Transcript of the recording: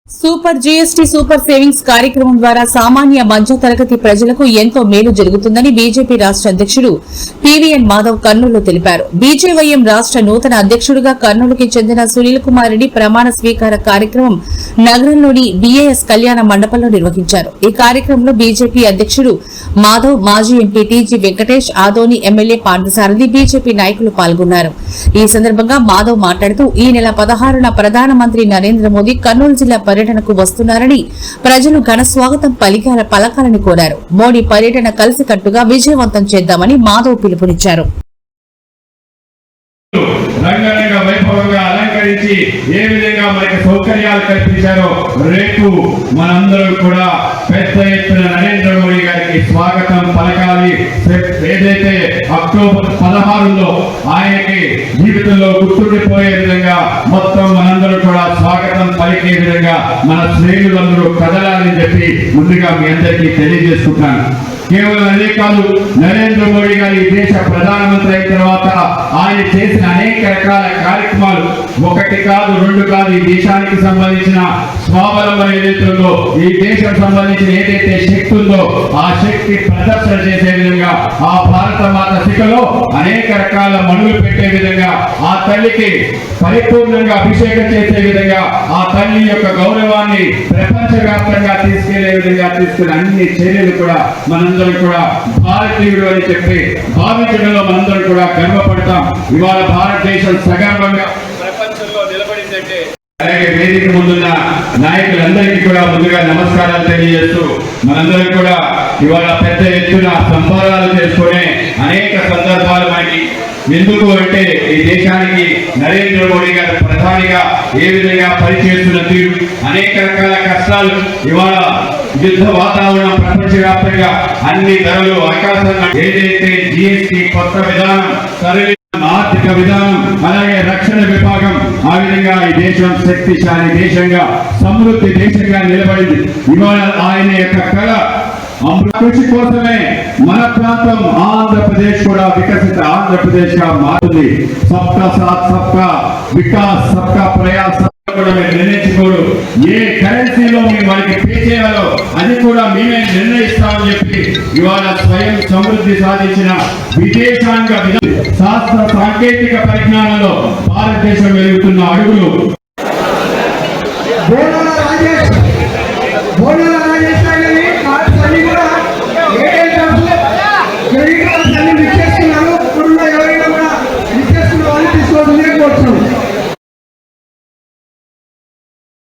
Super GST super savings కార్యక్రమం ద్వారా సామాన్య మధ్య తరగతి ప్రజలకు ఎంతో మేలు జరుగుతుందని బీజేపీ రాష్ట అధ్యక్షుడు పీవీఎన్ మాధవ్ కర్నూలులో తెలిపారు. బీజేవైఎం రాష్ట నూతన అధ్యక్షుడిగా కర్నూలుకి చెందిన సునీల్ కుమార్ రెడ్డి ప్రమాణ స్వీకార కార్యక్రమం నగరంలోని బీఏఎస్ కళ్యాణ మండపంలో నిర్వహించారు. ఈ కార్యక్రమంలో బీజేపీ అధ్యక్షుడు మాధవ్, మాజీ MP TG Venkatesh, Adoni MLA Parthasarathi, BJP నాయకులు పాల్గొన్నారు. ఈ సందర్భంగా మాధవ్ మాట్లాడుతూ ఈ నెల 16న ప్రధానమంత్రి నరేంద్ర మోదీ కర్నూలు జిల్లా పర్యటనకు వస్తున్నారని ప్రజలు ఘన స్వాగతం పలకాలని కోరారు. మోడీ పర్యటన కలిసికట్టుగా విజయవంతం చేద్దామని మాధవ్ పిలుపునిచ్చారు. రంగరంగ వైభవంగా అలంకరించి ఏ విధంగా మనకి సౌకర్యాలు కల్పించారో రేపు మనందరం కూడా పెద్ద ఎత్తున నరేంద్ర మోడీ గారికి స్వాగతం పలకాలి. ఏదైతే అక్టోబర్ 16లో ఆయనకి జీవితంలో గుర్తుండిపోయే విధంగా మొత్తం మనందరూ కూడా స్వాగతం పలికే విధంగా మన శ్రేణులందరూ కదలాలని చెప్పి ముందుగా మీ అందరికీ తెలియజేసుకుంటాను. కేవలం అదే కాదు, నరేంద్ర మోడీ గారి దేశ ప్రధానమంత్రి అయిన తర్వాత ఆయన చేసిన అనేక రకాల కార్యక్రమాలు ఒకటి కాదు, రెండు కాదు. ఈ దేశానికి సంబంధించిన స్వావలంబన ఏదైతే ఉందో, ఈ దేశం సంబంధించిన ఏదైతే శక్తి ఉందో ఆ శక్తి ప్రదర్శన చేసే విధంగా ఆ భారత మాత శిఖలో అనేక రకాల మనులు పెట్టే విధంగా ఆ తల్లికి పరిపూర్ణంగా అభిషేకం చేసే విధంగా ఆ తల్లి యొక్క గౌరవాన్ని ప్రపంచవ్యాప్తంగా తీసుకెళ్లే విధంగా తీసుకునే అన్ని చర్యలు కూడా మనందరం కూడా భారతీయుడు అని చెప్పి భావించడంలో మనందరం కూడా గర్వపడతాం. ఇవాళ భారతదేశం సగర్వంగా ప్రపంచంలో నిలబడిందంటే అలాగే వేదిక ముందున్న నాయకులందరికీ కూడా ముందుగా నమస్కారాలు తెలియజేస్తూ మనందరం కూడా ఇవాళ పెద్ద ఎత్తున సంబరాలు చేసుకునే అనేక సందర్భాలు మనకి ఎందుకు అంటే ఈ దేశానికి నరేంద్ర మోడీ గారు ప్రధానిగా ఏ విధంగా పనిచేస్తున్న తీరు, అనేక రకాల కష్టాలు, ఇవాళ యుద్ధ వాతావరణం, ప్రపంచవ్యాప్తంగా అన్ని ధరలు ఆకాశంగా ఏదైతే జీఎస్టీ కొత్త విధానం, సరైన ఆర్థిక విధానం, అలాగే రక్షణ విభాగం, ఆ విధంగా ఈ దేశం శక్తిశాలి దేశంగా, సమృద్ధి దేశంగా నిలబడింది. ఇవాళ ఆయన యొక్క కళ కృషి కోసమే మన ప్రాంతం ఆంధ్రప్రదేశ్ కూడా వికసిత ఆంధ్రప్రదేశ్ గా మారుతుంది. సబ్కా సాత్ సబ్కా వికాస్ సబ్కా ప్రయాస్ కూడా మేము నిర్ణయించుకోడు. ఏ కరెన్సీలో మేము వారికి పే చేయాలో అది కూడా మేమే నిర్ణయిస్తామని చెప్పి ఇవాళ స్వయం సమృద్ధి సాధించిన విదేశాంగ శాస్త్ర సాంకేతిక పరిజ్ఞానంలో భారతదేశం వెలుగుతున్న అడుగులు